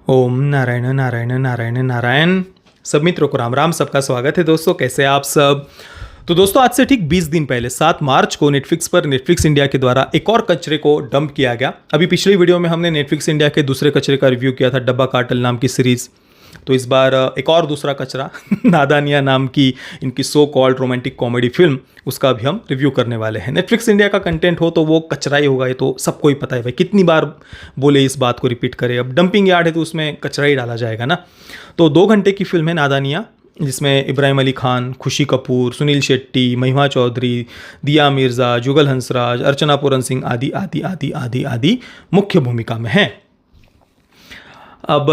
ओम नारायण नारायण नारायण नारायण। सब मित्रों को राम राम। सबका स्वागत है दोस्तों, कैसे हैं आप सब। तो दोस्तों, आज से ठीक 20 दिन पहले 7 मार्च को नेटफ्लिक्स पर नेटफ्लिक्स इंडिया के द्वारा एक और कचरे को डंप किया गया। अभी पिछली वीडियो में हमने नेटफ्लिक्स इंडिया के दूसरे कचरे का रिव्यू किया था, डब्बा कार्टल नाम की सीरीज। तो इस बार एक और दूसरा कचरा नादानिया नाम की इनकी so called romantic comedy film, उसका भी हम रिव्यू करने वाले हैं। नेटफ्लिक्स इंडिया का कंटेंट हो तो वो कचरा ही होगा, ये तो सबको ही पता है भाई। कितनी बार बोले इस बात को रिपीट करें। अब डंपिंग यार्ड है तो उसमें कचरा ही डाला जाएगा ना। तो 2 घंटे की फिल्म है नादानिया, जिसमें इब्राहिम अली खान, खुशी कपूर, सुनील शेट्टी, महिमा चौधरी, दिया मिर्ज़ा, जुगल हंसराज, अर्चना पूरन सिंह आदि आदि आदि आदि आदि मुख्य भूमिका में हैं। अब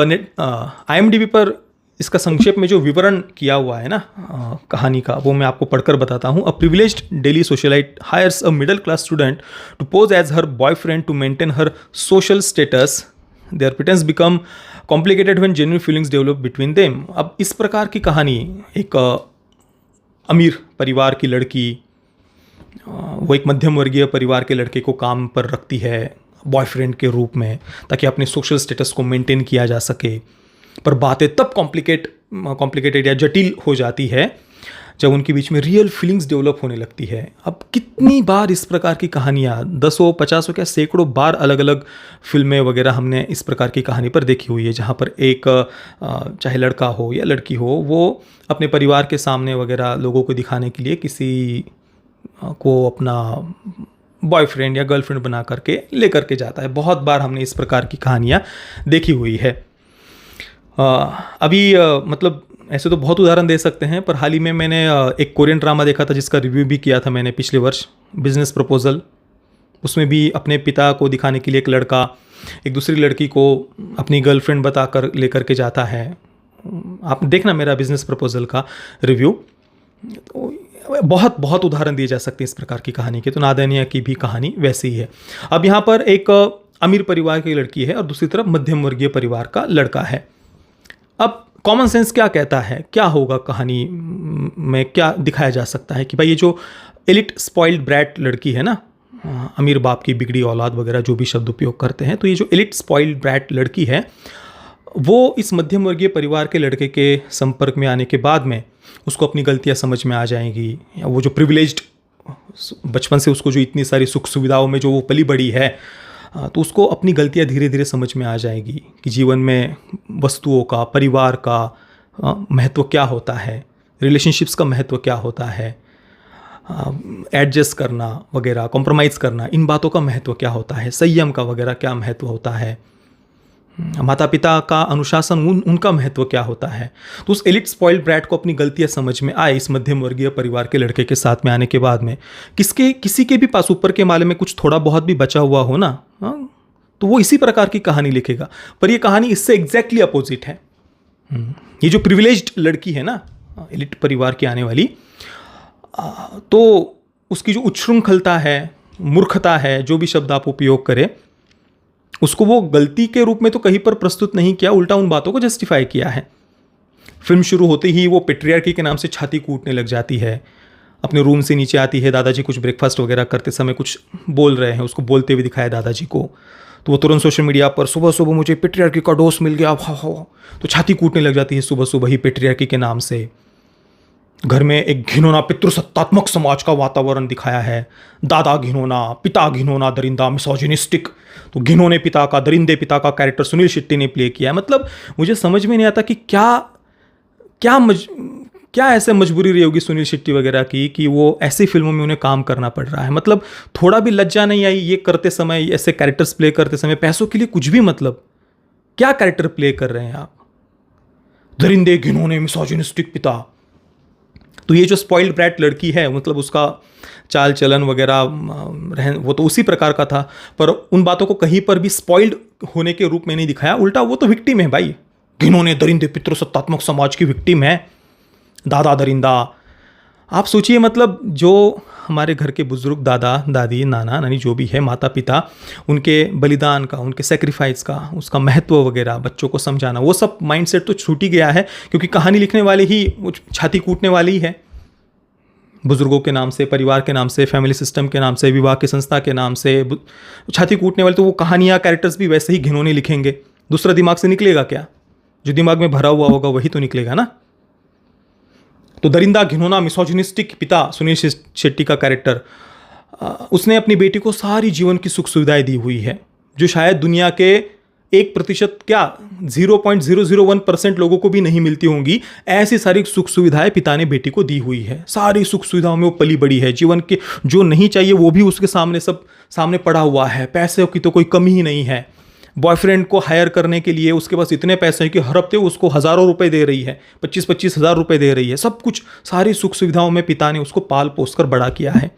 IMDb पर इसका संक्षेप में जो विवरण किया हुआ है ना कहानी का, वो मैं आपको पढ़कर बताता हूँ। A privileged Delhi socialite hires a middle class student to pose as her boyfriend to maintain her social status. Their pretense become complicated when genuine feelings develop between them. अब इस प्रकार की कहानी, एक अमीर परिवार की लड़की वो एक मध्यम वर्गीय परिवार के लड़के को काम पर रखती है बॉयफ्रेंड के रूप में, ताकि अपने सोशल स्टेटस को मेंटेन किया जा सके। पर बातें तब कॉम्प्लिकेटेड या जटिल हो जाती है जब उनके बीच में रियल फीलिंग्स डेवलप होने लगती है। अब कितनी बार इस प्रकार की कहानियाँ, 10 50 क्या सैकड़ों बार अलग अलग फिल्में वगैरह हमने इस प्रकार की कहानी पर देखी हुई है, जहाँ पर एक चाहे लड़का हो या लड़की हो, वो अपने परिवार के सामने वगैरह लोगों को दिखाने के लिए किसी को अपना बॉयफ्रेंड या गर्लफ्रेंड बना करके लेकर के जाता है। बहुत बार हमने इस प्रकार की कहानियाँ देखी हुई है। अभी मतलब ऐसे तो बहुत उदाहरण दे सकते हैं, पर हाल ही में मैंने एक कोरियन ड्रामा देखा था जिसका रिव्यू भी किया था मैंने पिछले वर्ष, बिजनेस प्रपोजल। उसमें भी अपने पिता को दिखाने के लिए एक लड़का एक दूसरी लड़की को अपनी गर्लफ्रेंड बताकर लेकर के जाता है। आप देखना मेरा बिजनेस प्रपोजल का रिव्यू। तो बहुत बहुत उदाहरण दिए जा सकते हैं इस प्रकार की कहानी के। तो नादानिया की भी कहानी वैसी ही है। अब यहाँ पर एक अमीर परिवार की लड़की है और दूसरी तरफ मध्यम वर्गीय परिवार का लड़का है। अब कॉमन सेंस क्या कहता है, क्या होगा कहानी में, क्या दिखाया जा सकता है कि भाई ये जो एलिट स्पॉइल्ड ब्रैट लड़की है ना, अमीर बाप की बिगड़ी औलाद वगैरह जो भी शब्द उपयोग करते हैं, तो ये जो एलिट स्पॉइल्ड ब्रैट लड़की है वो इस मध्यम वर्गीय परिवार के लड़के के संपर्क में आने के बाद में उसको अपनी गलतियां समझ में आ जाएंगी। या वो जो प्रिविलेज्ड बचपन से उसको जो इतनी सारी सुख सुविधाओं में जो वो पली बड़ी है, तो उसको अपनी गलतियां धीरे धीरे समझ में आ जाएगी कि जीवन में वस्तुओं का, परिवार का महत्व क्या होता है, रिलेशनशिप्स का महत्व क्या होता है, एडजस्ट करना वगैरह, कॉम्प्रोमाइज़ करना, इन बातों का महत्व क्या होता है, संयम का वगैरह क्या महत्व होता है, माता पिता का अनुशासन उनका महत्व क्या होता है। तो उस एलिट स्पॉइल्ड ब्रैट को अपनी गलतियां समझ में आए इस मध्यम वर्गीय परिवार के लड़के के साथ में आने के बाद में, किसी के भी पास ऊपर के माले में कुछ थोड़ा बहुत भी बचा हुआ हो ना, तो वो इसी प्रकार की कहानी लिखेगा। पर ये कहानी इससे एग्जैक्टली अपोजिट है। ये जो प्रिविलेज्ड लड़की है ना, एलिट परिवार की आने वाली, तो उसकी जो उच्छृंखलता है, मूर्खता है, जो भी शब्द आप उपयोग करें, उसको वो गलती के रूप में तो कहीं पर प्रस्तुत नहीं किया, उल्टा उन बातों को जस्टिफाई किया है। फिल्म शुरू होते ही वो पेट्रियार्की के नाम से छाती कूटने लग जाती है। अपने रूम से नीचे आती है, दादाजी कुछ ब्रेकफास्ट वगैरह करते समय कुछ बोल रहे हैं, उसको बोलते हुए दिखाया दादाजी को, तो वो तुरंत सोशल मीडिया पर सुबह सुबह मुझे पेट्रियार्की का डोज मिल गया, तो छाती कूटने लग जाती है सुबह सुबह ही पेट्रियार्की के नाम से। घर में एक घिनौना पितृसत्तात्मक समाज का वातावरण दिखाया है। दादा घिनौना, पिता घिनौना, दरिंदा, मिसोजिनिस्टिक। तो घिनौने पिता का, दरिंदे पिता का कैरेक्टर सुनील शेट्टी ने प्ले किया है। मतलब मुझे समझ में नहीं आता कि क्या ऐसे मजबूरी रही होगी सुनील शेट्टी वगैरह की कि वो ऐसी फिल्मों में उन्हें काम करना पड़ रहा है। मतलब थोड़ा भी लज्जा नहीं आई ये करते समय, ऐसे कैरेक्टर्स प्ले करते समय, पैसों के लिए कुछ भी। मतलब क्या कैरेक्टर प्ले कर रहे हैं आप, दरिंदे, घिनौने, मिसोजिनिस्टिक पिता। तो ये जो स्पॉइल्ड ब्रैट लड़की है, मतलब उसका चाल चलन वगैरह वो तो उसी प्रकार का था, पर उन बातों को कहीं पर भी स्पॉइल्ड होने के रूप में नहीं दिखाया। उल्टा वो तो विक्टिम है भाई, घिनौने दरिंदे पितृसत्तात्मक समाज की विक्टिम है, दादा दरिंदा। आप सोचिए, मतलब जो हमारे घर के बुजुर्ग, दादा दादी, नाना नानी, जो भी है, माता पिता, उनके बलिदान का, उनके सेक्रीफाइस का, उसका महत्व वगैरह बच्चों को समझाना, वो सब माइंडसेट तो छूट ही गया है, क्योंकि कहानी लिखने वाले ही वो छाती कूटने वाली ही है। बुजुर्गों के नाम से, परिवार के नाम से, फैमिली सिस्टम के नाम से, विवाह की संस्था के नाम से छाती कूटने वाले, तो वो कहानियाँ, कैरेक्टर्स भी वैसे ही घिनौने लिखेंगे। दूसरा दिमाग से निकलेगा क्या? जो दिमाग में भरा हुआ होगा वही तो निकलेगा ना। तो दरिंदा, घिनौना, मिसोजिनिस्टिक पिता सुनील शेट्टी का कैरेक्टर, उसने अपनी बेटी को सारी जीवन की सुख सुविधाएं दी हुई है, जो शायद दुनिया के 1% क्या 0.001% लोगों को भी नहीं मिलती होंगी। ऐसी सारी सुख सुविधाएं पिता ने बेटी को दी हुई है। सारी सुख सुविधाओं में वो पली बड़ी है। जीवन के जो नहीं चाहिए वो भी उसके सामने सब सामने पड़ा हुआ है। पैसे की तो कोई कमी ही नहीं है। बॉयफ्रेंड को हायर करने के लिए उसके पास इतने पैसे हैं कि हर हफ्ते उसको हज़ारों रुपए दे रही है, 25-25 हज़ार रुपये दे रही है। सब कुछ, सारी सुख सुविधाओं में पिता ने उसको पाल पोस कर बड़ा किया है,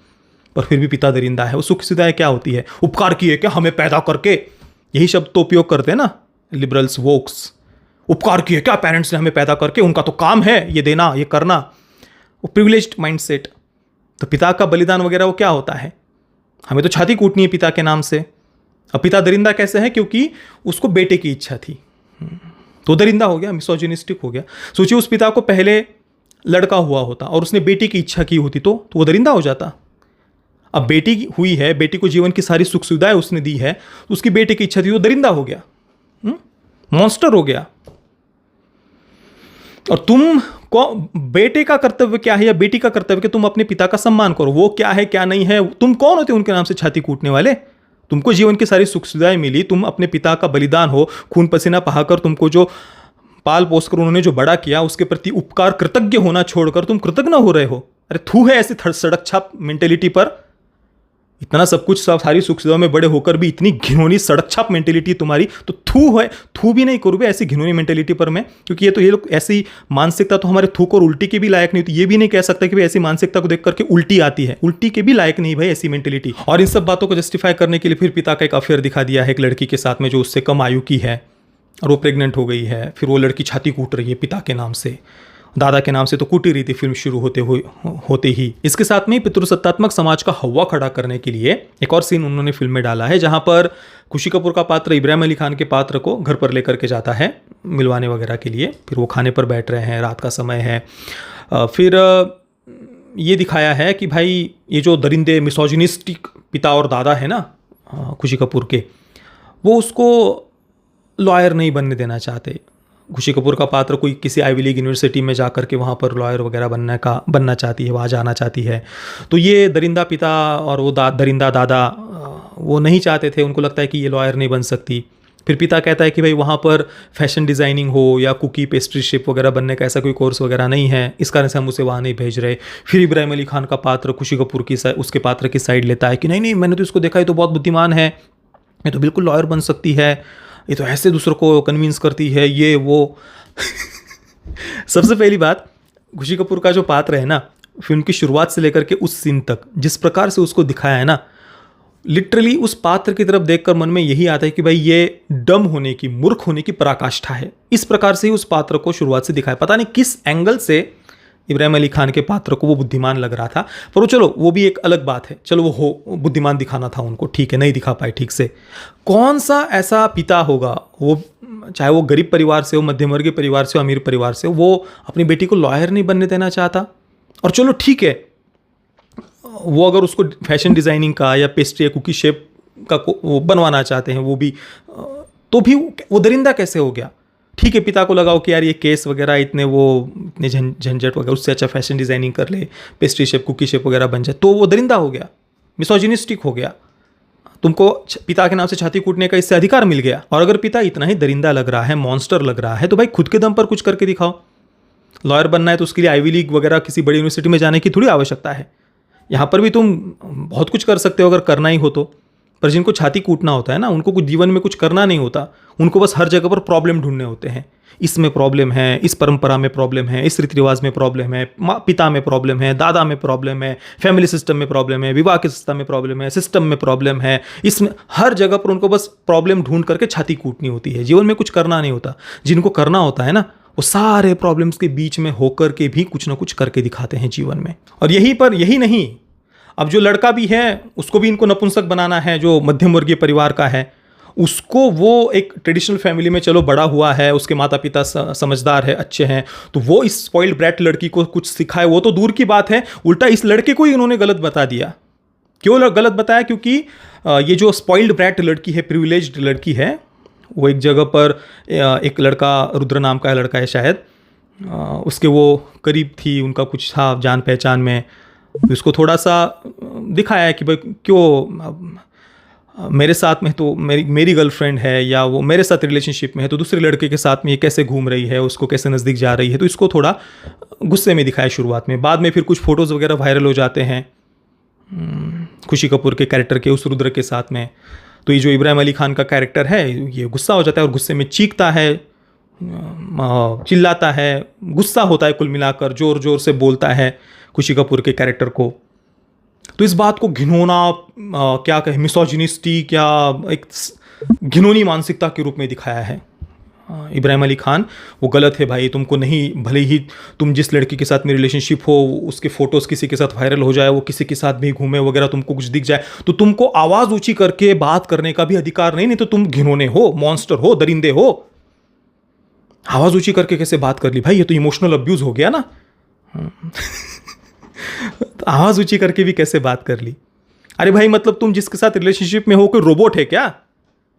पर फिर भी पिता दरिंदा है। वो सुख सुविधाएं क्या होती है? उपकार किए क्या हमें पैदा करके? यही शब्द तो उपयोग करते हैं ना लिबरल्स, वोक्स। उपकार किए क्या पेरेंट्स ने हमें पैदा करके? उनका तो काम है ये देना, ये करना। वो प्रिविलेज्ड माइंडसेट। तो पिता का बलिदान वगैरह वो क्या होता है? हमें तो छाती कूटनी है पिता के नाम से। अब पिता दरिंदा कैसे है? क्योंकि उसको बेटे की इच्छा थी, तो दरिंदा हो गया, मिसोजिनिस्टिक हो गया। सोचिए उस पिता को पहले लड़का हुआ होता और उसने बेटी की इच्छा की होती तो वो दरिंदा हो जाता। अब बेटी हुई है, बेटी को जीवन की सारी सुख सुविधाएं उसने दी है, तो उसकी बेटे की इच्छा थी, वो दरिंदा हो गया, मॉन्स्टर हो गया। और तुम को बेटे का कर्तव्य क्या है या बेटी का कर्तव्य कि तुम अपने पिता का सम्मान करो। वो क्या है क्या नहीं है, तुम कौन होते उनके नाम से छाती कूटने वाले? तुमको जीवन की सारी सुख सुविधाएं मिली, तुम अपने पिता का बलिदान हो, खून पसीना बहाकर तुमको जो पाल पोस कर उन्होंने जो बड़ा किया उसके प्रति उपकार कृतज्ञ होना छोड़कर तुम कृतज्ञ हो रहे हो। अरे थू है ऐसी सड़क छाप मेंटेलिटी पर। इतना सब कुछ, सारी सुख सुविधाओं में बड़े होकर भी इतनी घिनौनी सड़क छाप मेंटेलिटी तुम्हारी, तो थू है, थू भी नहीं करोगे ऐसी घिनौनी मेंटेलिटी पर मैं। क्योंकि ये लोग ऐसी मानसिकता तो हमारे थूक और उल्टी के भी लायक नहीं। तो ये भी नहीं कह सकता कि भाई ऐसी मानसिकता को देख करके उल्टी आती है, उल्टी के भी लायक नहीं भाई ऐसी मेंटेलिटी। और इन सब बातों को जस्टिफाई करने के लिए फिर पिता का एक अफेयर दिखा दिया है एक लड़की के साथ में जो उससे कम आयु की है, और वो प्रेग्नेंट हो गई है। फिर वो लड़की छाती कूट रही है पिता के नाम से, दादा के नाम से तो कूटी रही थी फिल्म शुरू होते ही। इसके साथ में पितृसत्तात्मक समाज का हवा खड़ा करने के लिए एक और सीन उन्होंने फिल्म में डाला है, जहां पर खुशी कपूर का पात्र इब्राहिम अली खान के पात्र को घर पर लेकर के जाता है मिलवाने वगैरह के लिए। फिर वो खाने पर बैठ रहे हैं, रात का समय है। फिर ये दिखाया है कि भाई ये जो दरिंदे मिसोजिनिस्टिक पिता और दादा है ना खुशी कपूर के, वो उसको लॉयर नहीं बनने देना चाहते। खुशी कपूर का पात्र कोई किसी आईवी लीग यूनिवर्सिटी में जाकर के वहाँ पर लॉयर वगैरह बनना चाहती है, वहाँ जाना चाहती है। तो ये दरिंदा पिता और वो दरिंदा दादा वो नहीं चाहते थे, उनको लगता है कि ये लॉयर नहीं बन सकती। फिर पिता कहता है कि भाई वहाँ पर फैशन डिज़ाइनिंग हो या कुकी पेस्ट्री शेफ वगैरह बनने का ऐसा कोई कोर्स वगैरह नहीं है, इस कारण से हम उसे वहाँ नहीं भेज रहे। फिर इब्राहिम अली खान का पात्र खुशी कपूर की उसके पात्र की साइड लेता है कि नहीं नहीं, मैंने तो इसको देखा, ये तो बहुत बुद्धिमान है, ये तो बिल्कुल लॉयर बन सकती है, ये तो ऐसे दूसरों को कन्विंस करती है, ये वो। सबसे पहली बात, खुशी कपूर का जो पात्र है ना, फिल्म की शुरुआत से लेकर के उस सीन तक जिस प्रकार से उसको दिखाया है ना, लिटरली उस पात्र की तरफ देखकर मन में यही आता है कि भाई ये डम होने की, मूर्ख होने की पराकाष्ठा है। इस प्रकार से ही उस पात्र को शुरुआत से दिखाया। पता नहीं किस एंगल से इब्राहिम अली खान के पात्र को वो बुद्धिमान लग रहा था, पर वो चलो वो भी एक अलग बात है। चलो वो बुद्धिमान दिखाना था उनको, ठीक है, नहीं दिखा पाए ठीक से। कौन सा ऐसा पिता होगा, वो चाहे वो गरीब परिवार से हो, मध्यम वर्गीय परिवार से हो, अमीर परिवार से हो, वो अपनी बेटी को लॉयर नहीं बनने देना चाहता। और चलो ठीक है, वो अगर उसको फैशन डिज़ाइनिंग का या पेस्ट्री या कुकी शेप का वो बनवाना चाहते हैं, वो भी तो भी वो दरिंदा कैसे हो गया? ठीक है, पिता को लगाओ कि यार ये केस वगैरह इतने झंझट वगैरह, उससे अच्छा फैशन डिज़ाइनिंग कर ले, पेस्ट्री शेप कुकी शेप वगैरह बन जाए, तो वो दरिंदा हो गया, मिसोजिनिस्टिक हो गया। तुमको पिता के नाम से छाती कूटने का इससे अधिकार मिल गया। और अगर पिता इतना ही दरिंदा लग रहा है, मॉन्स्टर लग रहा है, तो भाई खुद के दम पर कुछ करके दिखाओ। लॉयर बनना है तो उसके लिए आईवी लीग वगैरह किसी बड़ी यूनिवर्सिटी में जाने की थोड़ी आवश्यकता है। यहाँ पर भी तुम बहुत कुछ कर सकते हो अगर करना ही हो तो। पर जिनको छाती कूटना होता है ना, उनको कुछ जीवन में कुछ करना नहीं होता, उनको बस हर जगह पर प्रॉब्लम ढूंढने होते हैं। इसमें प्रॉब्लम है, इस परंपरा में प्रॉब्लम है, इस रीति रिवाज में प्रॉब्लम है, पिता में प्रॉब्लम है, दादा में प्रॉब्लम है, फैमिली सिस्टम में प्रॉब्लम है, विवाह के सिस्टम में प्रॉब्लम है, सिस्टम में प्रॉब्लम है। इसमें हर जगह पर उनको बस प्रॉब्लम ढूंढ करके छाती कूटनी होती है। जीवन में कुछ करना नहीं होता। जिनको करना होता है ना, वो सारे प्रॉब्लम्स के बीच में होकर के भी कुछ ना कुछ करके दिखाते हैं जीवन में। और यही नहीं, अब जो लड़का भी है उसको भी इनको नपुंसक बनाना है, जो मध्यम वर्गीय परिवार का है उसको, वो एक ट्रेडिशनल फैमिली में चलो बड़ा हुआ है, उसके माता पिता समझदार है, अच्छे हैं, तो वो इस स्पॉइल्ड ब्रैट लड़की को कुछ सिखाए वो तो दूर की बात है, उल्टा इस लड़के को ही उन्होंने गलत बता दिया। क्यों गलत बताया? क्योंकि ये जो स्पॉइल्ड ब्रैट लड़की है, प्रिविलेज्ड लड़की है, वो एक जगह पर एक लड़का, रुद्र नाम का लड़का है शायद, उसके वो करीब थी, उनका कुछ था जान पहचान में। उसको थोड़ा सा दिखाया है कि भाई क्यों मेरे साथ में तो मेरी गर्लफ्रेंड है, या वो मेरे साथ रिलेशनशिप में है, तो दूसरे लड़के के साथ में ये कैसे घूम रही है, उसको कैसे नज़दीक जा रही है। तो इसको थोड़ा गुस्से में दिखाया शुरुआत में। बाद में फिर कुछ फ़ोटोज़ वगैरह वायरल हो जाते हैं खुशी कपूर के कैरेक्टर के उस रुद्र के साथ में। तो ये जो इब्राहिम अली खान का कैरेक्टर है ये गुस्सा हो जाता है और गुस्से में चीखता है, चिल्लाता है, गुस्सा होता है, कुल मिलाकर ज़ोर ज़ोर से बोलता है खुशी कपूर के कैरेक्टर को। तो इस बात को घिनौना, क्या कहें, मिसोजिनिस्टिक, क्या एक घिनौनी मानसिकता के रूप में दिखाया है। इब्राहिम अली खान वो गलत है भाई, तुमको नहीं, भले ही तुम जिस लड़की के साथ में रिलेशनशिप हो उसके फ़ोटोज़ किसी के साथ वायरल हो जाए, वो किसी के साथ भी घूमे वगैरह, तुमको कुछ दिख जाए तो तुमको आवाज़ ऊंची करके बात करने का भी अधिकार नहीं तो तुम घिनौने हो, मॉन्स्टर हो, दरिंदे हो। आवाज़ ऊंची करके कैसे बात कर ली भाई, ये तो इमोशनल अब्यूज़ हो गया ना। तो आवाज़ ऊंची करके भी कैसे बात कर ली। अरे भाई मतलब तुम जिसके साथ रिलेशनशिप में हो कोई रोबोट है क्या?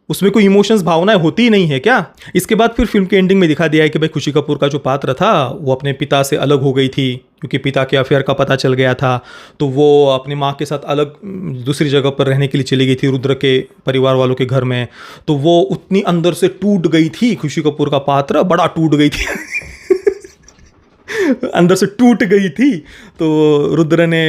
उसमें कोई इमोशंस, भावनाएं होती ही नहीं है क्या? इसके बाद फिर फिल्म के एंडिंग में दिखा दिया है कि भाई खुशी कपूर का जो पात्र था वो अपने पिता से अलग हो गई थी क्योंकि पिता के अफेयर का पता चल गया था। तो वो अपनी माँ के साथ अलग दूसरी जगह पर रहने के लिए चली गई थी रुद्र के परिवार वालों के घर में। तो वो उतनी अंदर से टूट गई थी, खुशी कपूर का पात्र बड़ा टूट गई थी अंदर से टूट गई थी। तो रुद्र ने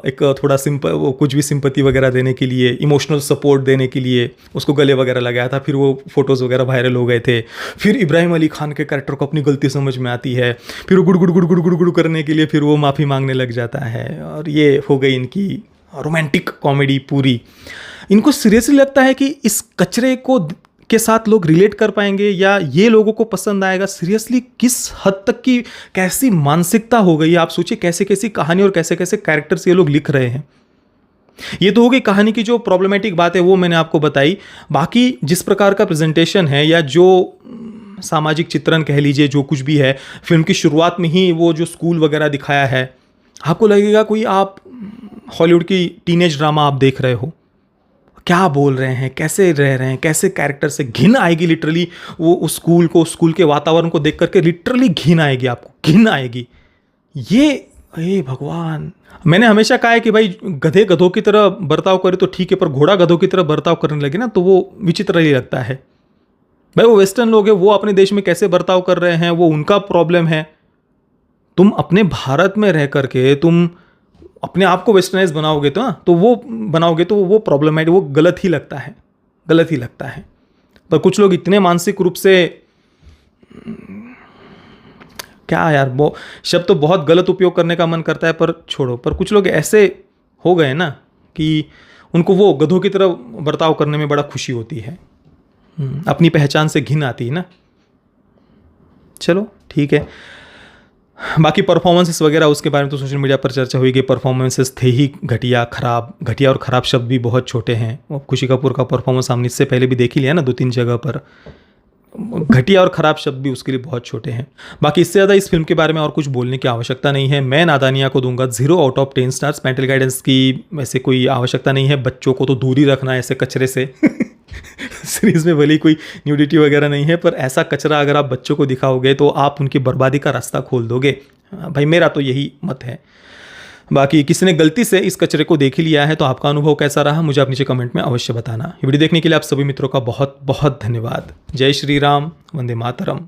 एक थोड़ा वो कुछ भी सिंपैथी वगैरह देने के लिए, इमोशनल सपोर्ट देने के लिए उसको गले वगैरह लगाया था। फिर वो फोटोज़ वगैरह वायरल हो गए थे। फिर इब्राहिम अली खान के कैरेक्टर को अपनी गलती समझ में आती है, फिर वो गुड़ गुड़ गुड़ गुड़ गुड़ गुड़ करने के लिए फिर वो माफ़ी मांगने लग जाता है। और ये हो गई इनकी रोमांटिक कॉमेडी पूरी। इनको सीरियसली लगता है कि इस कचरे को के साथ लोग रिलेट कर पाएंगे या ये लोगों को पसंद आएगा? सीरियसली किस हद तक की कैसी मानसिकता हो गई है? आप सोचिए कैसे कैसी कहानी और कैसे कैसे कैरेक्टर्स ये लोग लिख रहे हैं। ये तो हो गई कहानी की जो प्रॉब्लमेटिक बात है वो मैंने आपको बताई। बाकी जिस प्रकार का प्रेजेंटेशन है या जो सामाजिक चित्रण कह लीजिए, जो कुछ भी है, फिल्म की शुरुआत में ही वो जो स्कूल वगैरह दिखाया है, आपको लगेगा कोई आप हॉलीवुड की टीनेज ड्रामा आप देख रहे हो। क्या बोल रहे हैं, कैसे रह रहे हैं, कैसे कैरेक्टर से घिन आएगी लिटरली। वो उस स्कूल को, स्कूल के वातावरण को देख करके लिटरली घिन आएगी, आपको घिन आएगी। ये हे भगवान, मैंने हमेशा कहा है कि भाई गधे गधों की तरह बर्ताव करे तो ठीक है, पर घोड़ा गधों की तरह बर्ताव करने लगे ना तो वो विचित्र ही लगता है। भाई वो वेस्टर्न लोग हैं, वो अपने देश में कैसे बर्ताव कर रहे हैं वो उनका प्रॉब्लम है। तुम अपने भारत में रह करके तुम अपने आप को वेस्टर्नाइज बनाओगे तो वो प्रॉब्लमेटिक, वो गलत ही लगता है, गलत ही लगता है। पर कुछ लोग इतने मानसिक रूप से, क्या यार, वो शब्द तो बहुत गलत उपयोग करने का मन करता है पर छोड़ो, पर कुछ लोग ऐसे हो गए ना कि उनको वो गधों की तरह बर्ताव करने में बड़ा खुशी होती है, अपनी पहचान से घिन आती है ना। चलो ठीक है। बाकी परफॉर्मेंसेस वगैरह उसके बारे में तो सोशल मीडिया पर चर्चा हुई कि परफॉर्मेंसेस थे ही घटिया, खराब। घटिया और ख़राब शब्द भी बहुत छोटे हैं। खुशी कपूर का परफॉर्मेंस हमने इससे पहले भी देख ही लिया ना 2-3 जगह पर। घटिया और ख़राब शब्द भी उसके लिए बहुत छोटे हैं। बाकी इससे ज़्यादा इस फिल्म के बारे में और कुछ बोलने की आवश्यकता नहीं है। मैं नादानिया को दूंगा 0/10 स्टार्स। पेरेंटल गाइडेंस की वैसे कोई आवश्यकता नहीं है, बच्चों को तो दूर ही रखना है ऐसे कचरे से सीरीज़ में भले कोई न्यूडिटी वगैरह नहीं है, पर ऐसा कचरा अगर आप बच्चों को दिखाओगे तो आप उनकी बर्बादी का रास्ता खोल दोगे। भाई मेरा तो यही मत है। बाकी किसी ने गलती से इस कचरे को देख ही लिया है तो आपका अनुभव कैसा रहा मुझे आप नीचे कमेंट में अवश्य बताना। ये वीडियो देखने के लिए आप सभी मित्रों का बहुत बहुत धन्यवाद। जय श्री राम, वंदे मातरम।